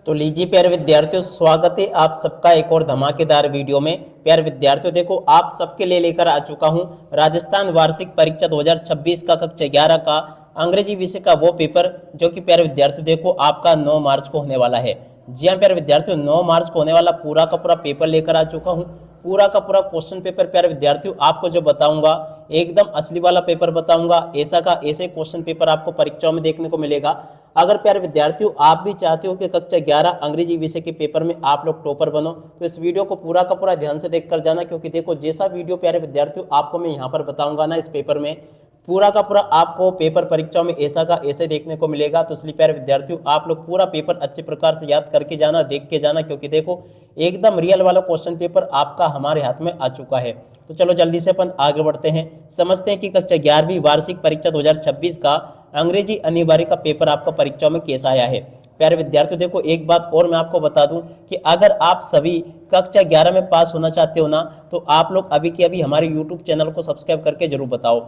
तो लीजिए प्यारे विद्यार्थियों, स्वागत है आप सबका एक और धमाकेदार वीडियो में। प्यारे विद्यार्थियों, देखो आप सबके लिए लेकर आ चुका हूं राजस्थान वार्षिक परीक्षा 2026 का कक्षा 11 का अंग्रेजी विषय का वो पेपर जो कि प्यारे विद्यार्थियों देखो आपका 9 मार्च को होने वाला है। जी हाँ प्यारे विद्यार्थियों, 9 मार्च को होने वाला पूरा का पूरा पेपर लेकर आ चुका हूँ। पूरा का पूरा क्वेश्चन पेपर प्यारे विद्यार्थियों आपको जो बताऊंगा एकदम असली वाला पेपर बताऊंगा। ऐसा का ऐसे क्वेश्चन पेपर आपको परीक्षाओं में देखने को मिलेगा। अगर प्यारे विद्यार्थियों आप भी चाहते हो कि कक्षा 11 अंग्रेजी विषय के पेपर में आप लोग टॉपर बनो, तो इस वीडियो को पूरा का पूरा ध्यान से देखकर जाना, क्योंकि देखो जैसा वीडियो प्यारे विद्यार्थियों आपको मैं यहाँ पर बताऊंगा ना, इस पेपर में पूरा का पूरा आपको पेपर परीक्षाओं में ऐसा का ऐसे देखने को मिलेगा। तो इसलिए प्यारे विद्यार्थियों आप लोग पूरा पेपर अच्छे प्रकार से याद करके जाना, देख के जाना, क्योंकि देखो एकदम रियल वाला क्वेश्चन पेपर आपका हमारे हाथ में आ चुका है। तो चलो जल्दी से अपन आगे बढ़ते हैं, समझते हैं कि कक्षा 11वीं वार्षिक परीक्षा 2026 का अंग्रेजी अनिवार्य का पेपर आपका परीक्षा में कैसा आया है। प्यारे विद्यार्थियों देखो एक बात और मैं आपको बता दूं कि अगर आप सभी कक्षा 11 में पास होना चाहते हो ना, तो आप लोग अभी के अभी हमारे यूट्यूब चैनल को सब्सक्राइब करके जरूर बताओ।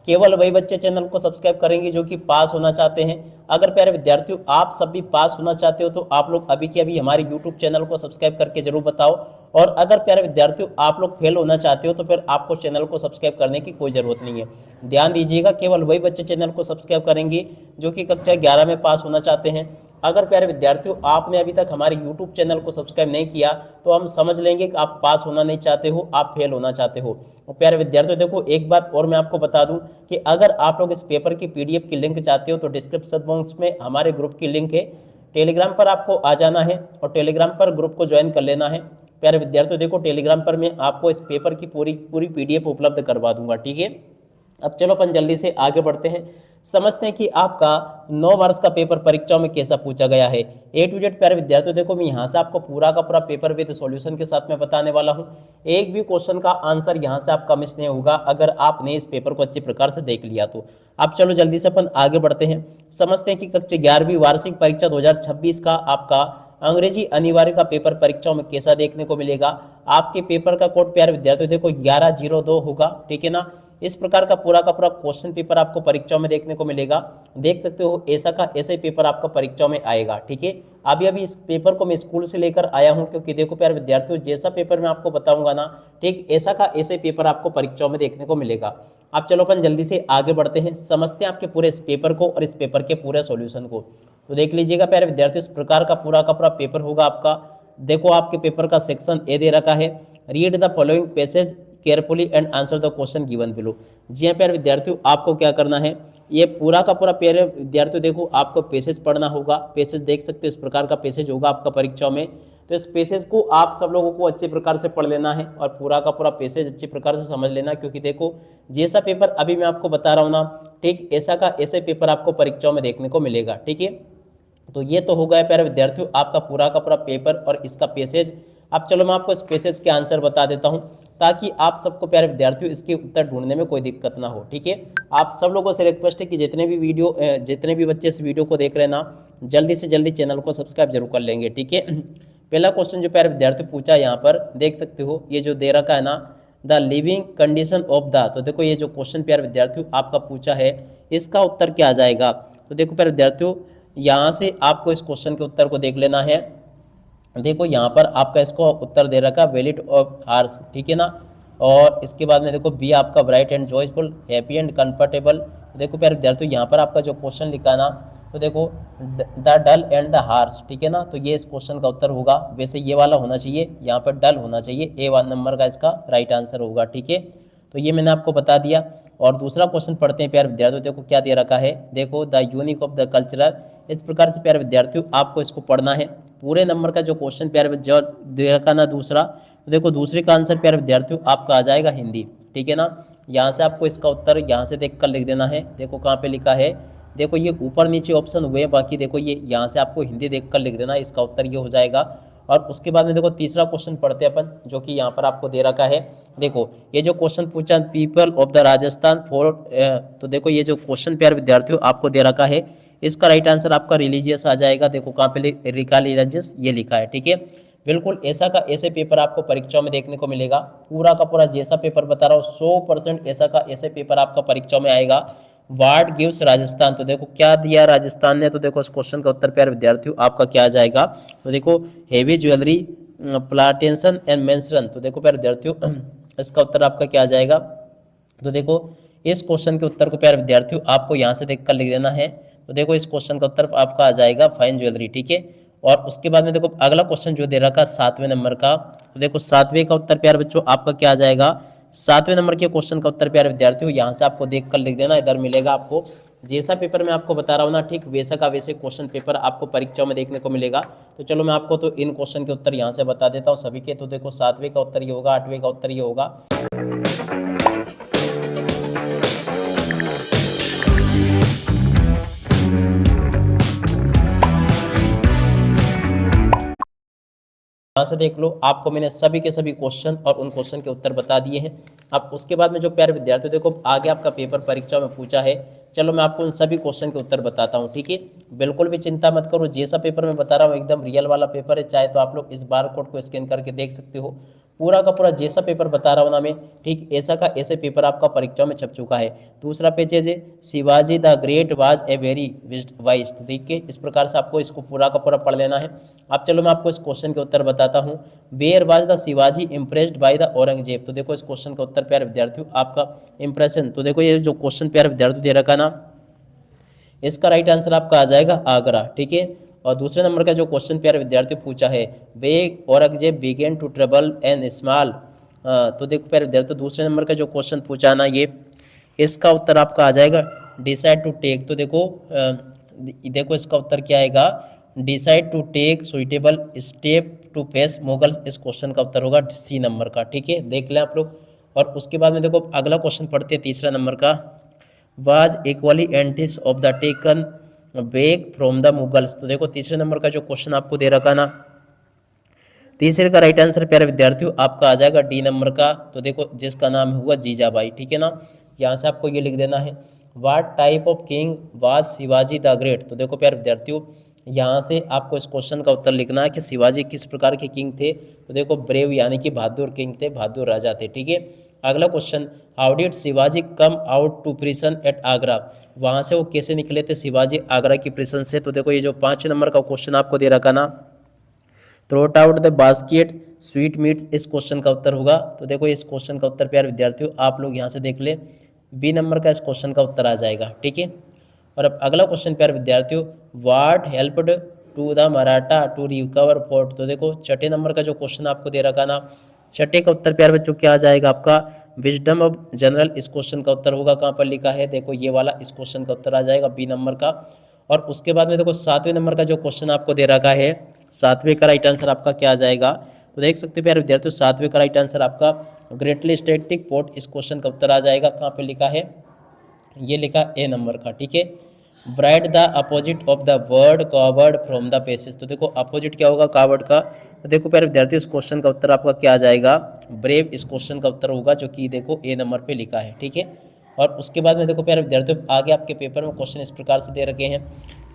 केवल वही बच्चे चैनल को सब्सक्राइब करेंगे जो कि पास होना चाहते हैं। अगर प्यारे विद्यार्थियों आप सब भी पास होना चाहते हो तो आप लोग अभी के अभी हमारे यूट्यूब चैनल को सब्सक्राइब करके जरूर बताओ। और अगर प्यारे विद्यार्थियों आप लोग फेल होना चाहते हो तो फिर आपको चैनल को सब्सक्राइब करने की कोई ज़रूरत नहीं है। ध्यान दीजिएगा, केवल वही बच्चे चैनल को सब्सक्राइब करेंगे जो कि कक्षा 11 में पास होना चाहते हैं। अगर प्यारे विद्यार्थियों आपने अभी तक हमारे YouTube चैनल को सब्सक्राइब नहीं किया तो हम समझ लेंगे कि आप पास होना नहीं चाहते हो, आप फेल होना चाहते हो। और प्यारे विद्यार्थियों देखो एक बात और मैं आपको बता दूं कि अगर आप लोग इस पेपर की PDF की लिंक चाहते हो तो डिस्क्रिप्शन बॉक्स में हमारे ग्रुप की लिंक है। टेलीग्राम पर आपको आ जाना है और टेलीग्राम पर ग्रुप को ज्वाइन कर लेना है। प्यारे विद्यार्थियों देखो टेलीग्राम पर मैं आपको इस पेपर की पूरी पूरी PDF उपलब्ध करवा दूंगा, ठीक है। अब चलो अपन जल्दी से आगे बढ़ते हैं, समझते हैं कि आपका 9 मार्क्स का पेपर परीक्षाओं में कैसा पूछा गया है। ए टू जेड प्यारे विद्यार्थियों देखो मैं यहाँ से आपको पूरा का पूरा पेपर विद सॉल्यूशन के साथ में बताने वाला हूँ। एक भी क्वेश्चन का आंसर यहाँ से आपका मिस नहीं होगा अगर आपने इस पेपर को अच्छे प्रकार से देख लिया तो। अब चलो जल्दी से अपन आगे बढ़ते हैं, समझते हैं कि कक्षा 11वीं वार्षिक परीक्षा 2026 का आपका अंग्रेजी अनिवार्य का पेपर परीक्षाओं में कैसा देखने को मिलेगा। आपके पेपर का कोड प्यारे विद्यार्थियों देखो 1102 होगा, ठीक है ना। इस प्रकार का पूरा क्वेश्चन पेपर आपको परीक्षाओं में देखने को मिलेगा। देख सकते हो ऐसा का ऐसे पेपर आपका परीक्षाओं में आएगा, ठीक है। अभी अभी इस पेपर को मैं स्कूल से लेकर आया हूं, क्योंकि देखो प्यारे विद्यार्थियों जैसा पेपर मैं आपको बताऊंगा ना, ठीक ऐसा का ऐसे पेपर आपको परीक्षाओं में देखने को मिलेगा। अब चलो अपन जल्दी से आगे बढ़ते हैं, समझते हैं आपके पूरे इस पेपर को और इस पेपर के पूरे सॉल्यूशन को। तो देख लीजिएगा प्यारे विद्यार्थियों, इस प्रकार का पूरा पेपर होगा आपका। देखो आपके पेपर का सेक्शन ए दे रखा है, read the following passage carefully and answer the question given below. जी हाँ प्यारे विद्यार्थियों आपको क्या करना है, ये पूरा का पूरा प्यारे विद्यार्थियों देखो आपको पैसेज पढ़ना होगा। पैसेज देख सकते हो इस प्रकार का पैसेज होगा आपका परीक्षाओं में। तो इस पैसेज को आप सब लोगों को अच्छे प्रकार से पढ़ लेना है और पूरा का पूरा पैसेज अच्छे प्रकार से समझ लेना, क्योंकि देखो जैसा पेपर अभी मैं आपको बता रहा हूँ ना, ठीक ऐसा का ऐसे पेपर आपको परीक्षाओं में देखने को मिलेगा, ठीक है। तो ये तो हो गया प्यारे विद्यार्थियों आपका पूरा का पूरा पेपर और इसका पैसेज। अब चलो मैं आपको इस पैसेज के आंसर बता देता हूं, ताकि आप सबको प्यारे विद्यार्थियों इसके उत्तर ढूंढने में कोई दिक्कत ना हो, ठीक है। आप सब लोगों से रिक्वेस्ट है कि जितने भी बच्चे इस वीडियो को देख रहे हैं ना, जल्दी से जल्दी चैनल को सब्सक्राइब जरूर कर लेंगे, ठीक है। पहला क्वेश्चन जो प्यारे विद्यार्थी पूछा यहाँ पर देख सकते हो, ये जो दे रखा है ना, the living condition of the, तो देखो ये जो क्वेश्चन प्यारे विद्यार्थियों आपका पूछा है इसका उत्तर क्या आ जाएगा। तो देखो प्यारे विद्यार्थियों यहाँ से आपको इस क्वेश्चन के उत्तर को देख लेना है। देखो यहाँ पर आपका इसको उत्तर दे रखा वैलिड ऑफ आर्स, ठीक है ना। और इसके बाद में देखो बी आपका bright and joyful, happy and comfortable. देखो प्यारे विद्यार्थियों यहाँ पर आपका जो क्वेश्चन लिखा ना, तो देखो the dull and the horse, ठीक है ना। तो ये इस क्वेश्चन का उत्तर होगा, वैसे ये वाला होना चाहिए, यहाँ पर डल होना चाहिए, ए 1 नंबर का इसका राइट आंसर होगा, ठीक है। तो ये मैंने आपको बता दिया। और दूसरा क्वेश्चन पढ़ते हैं प्यारे विद्यार्थियों, देखो क्या दे रखा है, देखो the unique of the cultural. इस प्रकार से प्यारे विद्यार्थियों आपको इसको पढ़ना है। पूरे नंबर का जो क्वेश्चन प्यारे जो दे रखा ना दूसरा, तो देखो दूसरे का आंसर प्यारे विद्यार्थियों आपका आ जाएगा हिंदी, ठीक है ना। यहाँ से आपको इसका उत्तर यहाँ से देख कर लिख देना है। देखो कहाँ पे लिखा है, देखो ये ऊपर नीचे ऑप्शन हुए हैं, बाकी देखो ये यहाँ से आपको हिंदी देख कर लिख देना, इसका उत्तर ये हो जाएगा। और उसके बाद में देखो तीसरा क्वेश्चन पढ़ते हैं अपन, जो कि यहाँ पर आपको दे रखा है। देखो ये जो क्वेश्चन पूछा people of the Rajasthan for, तो देखो ये जो क्वेश्चन प्यारे विद्यार्थियों आपको दे रखा है, इसका राइट आंसर आपका रिलीजियस आ जाएगा। देखो कहाँ पे रिका रिलीजियस ये लिखा है, ठीक है। बिल्कुल ऐसा का ऐसे पेपर आपको परीक्षाओं में देखने को मिलेगा। पूरा का पूरा जैसा पेपर बता रहा हूँ 100% ऐसा का ऐसे पेपर आपका परीक्षाओं में आएगा। व्हाट गिव्स राजस्थान, तो देखो क्या दिया राजस्थान ने, तो देखो इस क्वेश्चन का उत्तर प्यारे विद्यार्थियों आपका क्या आ जाएगा, तो देखो हेवी ज्वेलरी, प्लाटेंशन एंड मेंशन, तो देखो प्यारे विद्यार्थियों इसका उत्तर आपका क्या आ जाएगा। तो देखो इस क्वेश्चन के उत्तर को प्यारे विद्यार्थियों आपको यहाँ से देख कर लिख देना है। तो देखो इस क्वेश्चन का उत्तर आपका आ जाएगा फाइन ज्वेलरी, ठीक है। और उसके बाद में देखो अगला क्वेश्चन जो दे रखा 7वें नंबर का, तो देखो 7वें का उत्तर प्यारे बच्चों आपका क्या आ जाएगा। 7वें नंबर के क्वेश्चन का उत्तर प्यारे विद्यार्थियों यहाँ से आपको देख कर लिख देना, इधर मिलेगा आपको जैसा पेपर मैं आपको बता रहा हूँ ना, ठीक वैसा का वैसे क्वेश्चन पेपर आपको परीक्षाओं में देखने को मिलेगा। तो चलो मैं आपको तो इन क्वेश्चन के उत्तर यहाँ से बता देता हूँ सभी के। तो देखो 7वें का उत्तर ये होगा, 8वें का उत्तर ये होगा। यहाँ से देख लो आपको मैंने सभी के सभी क्वेश्चन और उन क्वेश्चन के उत्तर बता दिए हैं। अब उसके बाद में जो प्यारे विद्यार्थियों देखो आगे आपका पेपर परीक्षा में पूछा है, चलो मैं आपको उन सभी क्वेश्चन के उत्तर बताता हूँ, ठीक है। बिल्कुल भी चिंता मत करो, जैसा पेपर मैं बता रहा हूँ एकदम रियल वाला पेपर है, चाहे तो आप लोग इस बार कोड को स्कैन करके देख सकते हो। पूरा का पूरा जैसा पेपर बता रहा हूँ ना मैं, ठीक ऐसा का ऐसे पेपर आपका परीक्षा में छप चुका है। दूसरा पेज है Shivaji the great was a very wise, तो देखिए इस प्रकार से आपको इसको पूरा का पूरा पढ़ लेना है। अब चलो मैं आपको इस क्वेश्चन के उत्तर बताता हूँ। Where was the Shivaji impressed by the Aurangzeb, तो देखो इस क्वेश्चन का उत्तर प्यारे विद्यार्थियों आपका इंप्रेशन, तो देखो ये जो क्वेश्चन प्यारे विद्यार्थियों दे रखा ना, इसका राइट आंसर आपका आ जाएगा आगरा, ठीक है। और दूसरे नंबर का जो क्वेश्चन प्यारे विद्यार्थियों पूछा है, way Aurangzeb began to travel and small, तो देखो प्यारे विद्यार्थियों दूसरे नंबर का जो क्वेश्चन पूछा ना, ये इसका उत्तर आपका आ जाएगा डिसाइड टू टेक, तो देखो देखो इसका उत्तर क्या आएगा, decide to take suitable step to face Mughals, इस क्वेश्चन का उत्तर होगा सी नंबर का, ठीक है, देख लें आप लोग। और उसके बाद में देखो अगला क्वेश्चन पढ़ते हैं तीसरा नंबर का, was equally antis of the taken back from the Mughals, तो देखो तीसरे नंबर का जो क्वेश्चन आपको दे रखा ना, तीसरे का राइट आंसर प्यारे विद्यार्थियों आपका आ जाएगा डी नंबर का, तो देखो जिसका नाम हुआ जीजाबाई, ठीक है ना। यहाँ से आपको ये लिख देना है, what type of king was Shivaji the great, तो देखो प्यारे विद्यार्थियों यहाँ से आपको इस क्वेश्चन का उत्तर लिखना है कि शिवाजी किस प्रकार के किंग थे, तो देखो ब्रेव यानी कि बहादुर किंग थे, बहादुर राजा थे, ठीक है। अगला question, how did Shivaji come out to prison at Agra, वहाँ से वो कैसे निकले थे शिवाजी आगरा की प्रिजन से, तो देखो ये जो 5 नंबर का क्वेश्चन आपको दे रखा ना, throat out the basket sweet meets, इस क्वेश्चन का उत्तर होगा। तो देखो इस क्वेश्चन का उत्तर प्यारे विद्यार्थियों आप लोग यहाँ से देख ले, बी नंबर का इस क्वेश्चन का उत्तर आ जाएगा, ठीक है। और अब अगला क्वेश्चन प्यारे विद्यार्थियों, what helped to the Maratha to recover fort, तो देखो छठे नंबर का जो क्वेश्चन आपको दे रखा ना, छठे का उत्तर प्यारे बच्चों क्या आ जाएगा आपका, विजडम ऑफ जनरल, इस क्वेश्चन का उत्तर होगा, कहाँ पर लिखा है देखो ये वाला, इस क्वेश्चन का उत्तर आ जाएगा बी नंबर का। और उसके बाद में देखो 7वें नंबर का जो क्वेश्चन आपको दे रखा है, 7वें का राइट आंसर आपका क्या आ जाएगा, तो देख सकते हो प्यारे विद्यार्थियों 7वें का राइट आंसर आपका ग्रेटली स्टेटिक पोर्ट, इस क्वेश्चन का उत्तर आ जाएगा, कहाँ पे लिखा है, ये लिखा ए नंबर का, ठीक है। Bright the opposite of the word covered from the passage, तो देखो अपोजिट क्या होगा कावर्ड का, तो देखो प्यारे विद्यार्थियों इस क्वेश्चन का उत्तर आपका क्या आ जाएगा, ब्रेव, इस क्वेश्चन का उत्तर होगा जो कि देखो ए नंबर पे लिखा है, ठीक है। और उसके बाद में देखो प्यारे विद्यार्थियों आगे आपके पेपर में क्वेश्चन इस प्रकार से दे रखे हैं।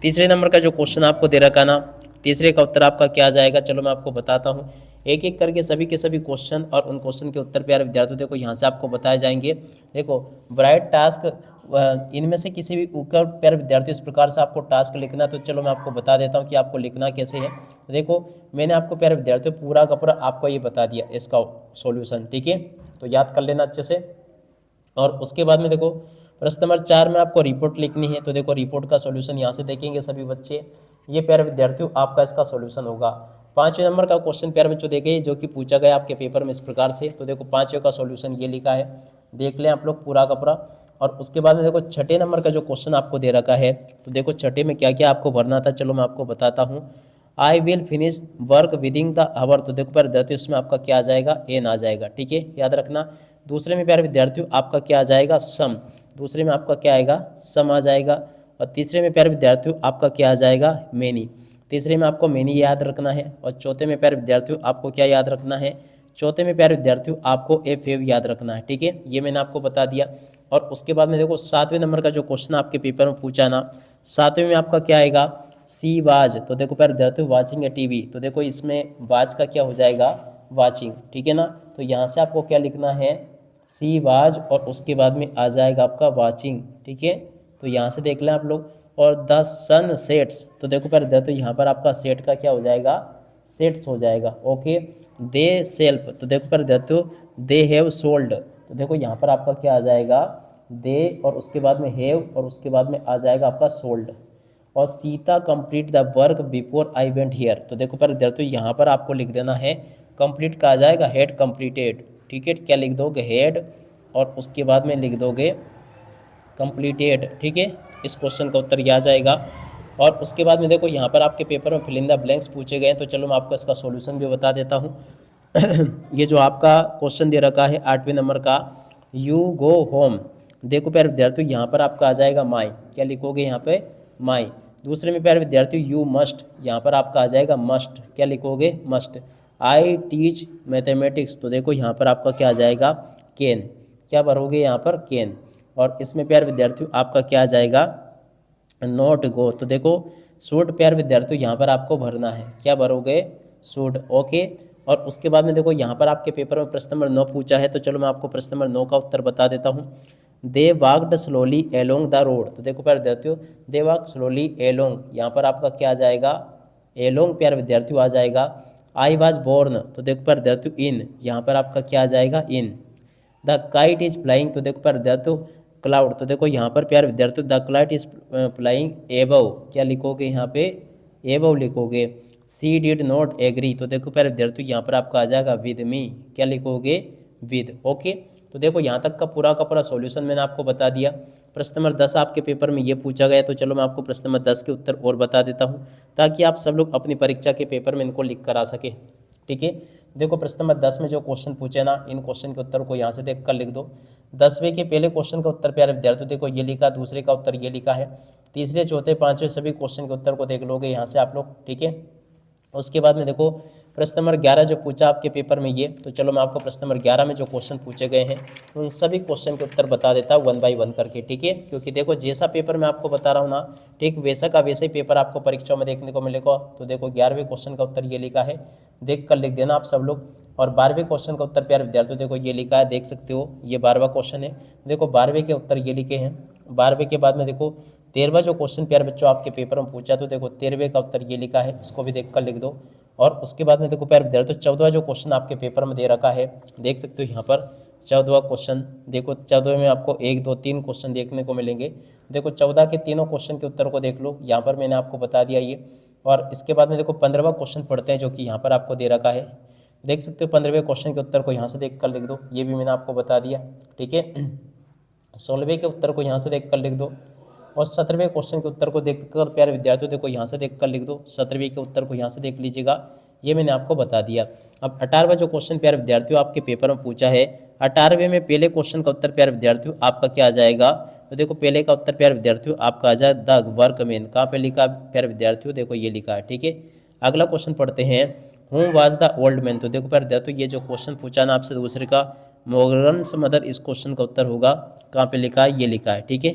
तीसरे नंबर का जो क्वेश्चन आपको दे रखा ना, तीसरे का उत्तर आपका क्या आ जाएगा, चलो मैं आपको बताता हूँ एक एक करके सभी के सभी क्वेश्चन और उन क्वेश्चन के उत्तर प्यारे विद्यार्थियों देखो यहाँ से आपको बताए जाएंगे। देखो ब्राइट टास्क, इनमें से किसी भी ऊपर प्यारे विद्यार्थियों इस प्रकार से आपको टास्क लिखना, तो चलो मैं आपको बता देता हूँ कि आपको लिखना कैसे है। देखो मैंने आपको प्यारे विद्यार्थियों पूरा का पूरा आपको ये बता दिया इसका सॉल्यूशन, ठीक है, तो याद कर लेना अच्छे से। और उसके बाद में देखो प्रश्न नंबर 4 में आपको रिपोर्ट लिखनी है, तो देखो रिपोर्ट का सॉल्यूशन यहाँ से देखेंगे सभी बच्चे, ये प्यारे विद्यार्थियों आपका इसका सॉल्यूशन होगा। 5वें नंबर का क्वेश्चन प्यारे बच्चों देखे जो कि पूछा गया आपके पेपर में इस प्रकार से, तो देखो 5वें का सॉल्यूशन ये लिखा है, देख लें आप लोग पूरा का पूरा। और उसके बाद में देखो छठे नंबर का जो क्वेश्चन आपको दे रखा है, तो देखो छठे में क्या क्या आपको भरना था, चलो मैं आपको बताता हूँ। I will finish work within the hour, तो देखो प्यारे विद्यार्थियों इसमें आपका क्या आ जाएगा, एन आ जाएगा, ठीक है, याद रखना। दूसरे में प्यारे विद्यार्थियों आपका क्या आ जाएगा, सम, दूसरे में आपका क्या आएगा, सम आ जाएगा। और तीसरे में प्यारे विद्यार्थियों आपका क्या आ जाएगा, मेनी, तीसरे में आपको मेनी याद रखना है। और चौथे में प्यारे विद्यार्थियों आपको क्या याद रखना है, चौथे में प्यारे विद्यार्थियों आपको ए फेव याद रखना है, ठीक है, ये मैंने आपको बता दिया। और उसके बाद में देखो 7वें नंबर का जो क्वेश्चन आपके पेपर में पूछा ना, 7वें में आपका क्या आएगा, सी वाज, तो देखो प्यारे विद्यार्थियों वाचिंग ए टीवी, तो देखो इसमें वाच का क्या हो जाएगा, वाचिंग, ठीक है ना। तो यहाँ से आपको क्या लिखना है, सी वाज, और उसके बाद में आ जाएगा आपका वाचिंग, ठीक है, तो यहाँ से देख लें आप लोग। और द सन सेट्स, तो देखो प्यारे विद्यार्थियों यहाँ पर आपका सेट का क्या हो जाएगा, सेट्स हो जाएगा। ओके, दे सेल्फ, तो देखो प्यारे विद्यार्थियों दे हैव सोल्ड, तो देखो यहाँ पर आपका क्या आ जाएगा, दे और उसके बाद में हैव और उसके बाद में आ जाएगा आपका सोल्ड। और Sita complete the work before I went here, तो देखो प्यारे विद्यार्थियों यहाँ पर आपको लिख देना है कंप्लीट का आ जाएगा हैड कंप्लीटेड। ठीक है, क्या लिख दोगे, हैड और उसके बाद में लिख दोगे कंप्लीटेड। ठीक है, इस क्वेश्चन का उत्तर यह आ जाएगा। और उसके बाद में देखो यहाँ पर आपके पेपर में फिल इन द ब्लैंक्स पूछे गए हैं, तो चलो मैं आपको इसका सॉल्यूशन भी बता देता हूँ। ये जो आपका क्वेश्चन दे रखा है 8वें नंबर का, यू गो होम, देखो प्यारे विद्यार्थियों यहाँ पर आपका आ जाएगा माई, क्या लिखोगे यहाँ पे, माई। दूसरे में प्यारे विद्यार्थियों यू मस्ट, यहाँ पर आपका आ जाएगा मस्ट, क्या लिखोगे, मस्ट। आई टीच मैथमेटिक्स, तो देखो यहाँ पर आपका क्या आ जाएगा, कैन, क्या भरोगे यहाँ पर, कैन। और इसमें प्यारे विद्यार्थियों आपका क्या आ जाएगा, नॉट गो, तो देखो शुड प्यारे विद्यार्थियों यहाँ पर आपको भरना है, क्या भरोगे, शुड। ओके, और उसके बाद में देखो यहाँ पर आपके पेपर में प्रश्न नंबर 9 पूछा है, तो चलो मैं आपको प्रश्न नंबर 9 का उत्तर बता देता हूँ। They walked slowly along the road, तो देखो प्यारे विद्यार्थियों दे वॉक स्लोली एलोंग, यहाँ पर आपका क्या आ जाएगा, एलोंग प्यारे विद्यार्थियों आ जाएगा। आई वॉज बोर्न, तो देखो प्यारे विद्यार्थियों इन, यहाँ पर आपका क्या आ जाएगा, इन। द काइट इज फ्लाइंग, तो देखो प्यारे विद्यार्थियों क्लाउड, तो देखो यहाँ पर प्यारे विद्यार्थियों the client is flying above, क्या लिखोगे यहाँ पे, एबव लिखोगे। सी डिड नॉट एग्री, तो देखो प्यारे विद्यार्थियों यहाँ पर आपका आ जाएगा विद मी, क्या लिखोगे, विद। ओके, तो देखो यहाँ तक का पूरा सॉल्यूशन मैंने आपको बता दिया। प्रश्न नंबर 10 आपके पेपर में ये पूछा गया, तो चलो मैं आपको प्रश्न नंबर 10 के उत्तर और बता देता हूँ, ताकि आप सब लोग अपनी परीक्षा के पेपर में इनको लिख कर आ सके। ठीक है, देखो प्रश्न नंबर 10 में जो क्वेश्चन पूछे ना, इन क्वेश्चन के उत्तर को यहाँ से देख कर लिख दो। 10वें के पहले क्वेश्चन का उत्तर प्यारे विद्यार्थियों देखो ये लिखा, दूसरे का उत्तर ये लिखा है, तीसरे चौथे पांचवें सभी क्वेश्चन के उत्तर को देख लोगे यहाँ से आप लोग। ठीक है, उसके बाद में देखो प्रश्न नंबर 11 जो पूछा आपके पेपर में ये, तो चलो मैं आपको प्रश्न नंबर 11 में जो क्वेश्चन पूछे गए हैं उन सभी क्वेश्चन के उत्तर बता देता हूँ 1 बाय 1 करके। ठीक है, क्योंकि देखो जैसा पेपर मैं आपको बता रहा हूँ ना, ठीक वैसा का वैसा ही पेपर आपको परीक्षा में देखने को मिलेगा। तो देखो 11वें क्वेश्चन का उत्तर ये लिखा है, देख कर लिख देना आप सब लोग। और 12वें क्वेश्चन का उत्तर प्यारे विद्यार्थियों देखो ये लिखा है, देख सकते हो ये 12वां क्वेश्चन है। देखो 12वें के उत्तर ये लिखे हैं। 12वें के बाद में देखो 13वां जो क्वेश्चन प्यारे बच्चों आपके पेपर में पूछा, तो देखो 13वें का उत्तर ये लिखा है, इसको भी देख कर लिख दो। और उसके बाद में देखो प्यारे विद्यार्थियों 14वां जो क्वेश्चन आपके पेपर में दे रखा है, देख सकते हो यहाँ पर 14वां क्वेश्चन। देखो 14वें में आपको 1 2 3 क्वेश्चन देखने को मिलेंगे। देखो 14 के तीनों क्वेश्चन के उत्तर को देख लो, यहाँ पर मैंने आपको बता दिया ये। और इसके बाद में देखो 15वां क्वेश्चन पढ़ते हैं, जो कि यहाँ पर आपको दे रखा है, देख सकते हो 15वें क्वेश्चन के उत्तर को यहाँ से देख कर लिख दो, ये भी मैंने आपको बता दिया। ठीक है, 16वें के उत्तर को यहाँ से देख कर लिख दो। और 17वें क्वेश्चन के उत्तर को देखकर प्यारे विद्यार्थियों देखो यहाँ से देख कर लिख दो, 17वें के उत्तर को यहाँ से देख लीजिएगा, ये मैंने आपको बता दिया। अब 18वां जो क्वेश्चन प्यारे विद्यार्थियों आपके पेपर में पूछा है, 18वें में पहले क्वेश्चन का उत्तर प्यारे विद्यार्थियों आपका क्या आ जाएगा, तो देखो पहले का उत्तर प्यारे विद्यार्थियों आपका आ जाए द वर्कमैन, कहाँ पे लिखा प्यारे विद्यार्थियों, देखो ये लिखा है। ठीक है, अगला क्वेश्चन पढ़ते हैं, whom was the old man, तो देखो प्यारे विद्यार्थियों ये जो क्वेश्चन पूछा ना आपसे दूसरे का, मोगरन्स मदर, इस क्वेश्चन का उत्तर होगा, कहाँ पे लिखा है, ये लिखा है। ठीक है,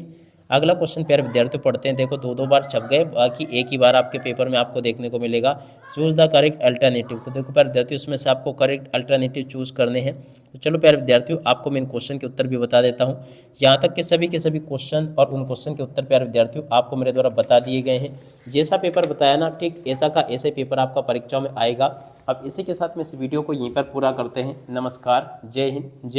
अगला क्वेश्चन प्यारे विद्यार्थियों पढ़ते हैं, देखो 2 बार छप गए, बाकी एक ही बार आपके पेपर में आपको देखने को मिलेगा। चूज द करेक्ट अल्टरनेटिव, तो देखो प्यारे विद्यार्थियों इसमें से आपको करेक्ट अल्टरनेटिव चूज करने हैं। तो चलो प्यारे विद्यार्थियों आपको मैं इन क्वेश्चन के उत्तर भी बता देता हूँ। यहाँ तक के सभी क्वेश्चन और उन क्वेश्चन के उत्तर प्यारे विद्यार्थियों आपको मेरे द्वारा बता दिए गए हैं। जैसा पेपर बताया ना, ठीक ऐसा का ऐसे पेपर आपका परीक्षा में आएगा। अब इसी के साथ में इस वीडियो को यहीं पर पूरा करते हैं। नमस्कार, जय हिंद, जय